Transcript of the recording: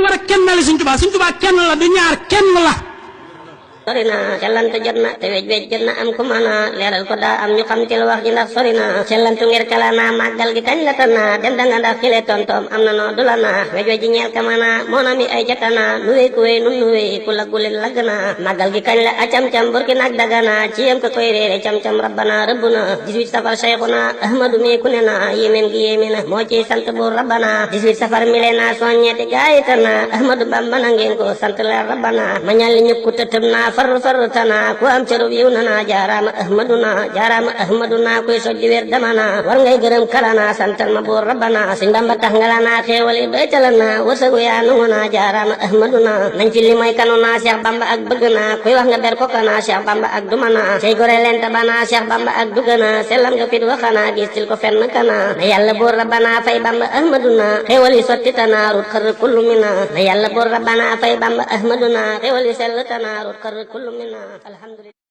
war a kennale Sëñ Tuubaa kenn la du ñaar kenn la. sori na sellantu jot na te wej jot na am ku mën a leeral ko daa am ñu xam ci lu wax ji ndax sori na sellantu ngir kala naa màggal gi kañ la tana dem danga ndax xile tontoom am na noo du la na wej ji ñeel ka mën a moo na mi ay jatana nu wéy ku wéy nun nu wéy ku laggulit lagg na màggal gi kañ la a cam-cam burki nag dagana ci yem ko koy réere cam-cam rabbana rëbb na 18 safar Cheikhuna Ahmadu mi ku ne na yémeen gi yéeme na moo ciy sant buur rabbana 18 safar mi le na soññeeti gaayitana Ahmadu Bamba na ngeen ko sant la rabbana ma ñal li ñëpp ku tëtëm na farru tana ku am cërub yiw na jaarama ahmaduna kuy sojji wér damana war ngay gërëm kalana santal ma buur rabbana Sëñ Bamba tax nga la na xéewal yi doy tala na wërsëgu yaa nungu na jaarama ahmaduna nañ fi li mooy kanu na Cheikh Bamba ak bëgg na kuy wax nga ber ko kana Cheikh Bamba ak dumana sey gore leen tabana Cheikh Bamba ak dugana sellam nga fit waxana gistil ko fenn kana na yàlla buur rabbana fay Bamba ahmaduna xéewal yi sotti tana rut xër kullu mina na yàlla buur rabbana fay Bamba ahmaduna xéewal yi sell tana rut xër kullu mina alhamdulillah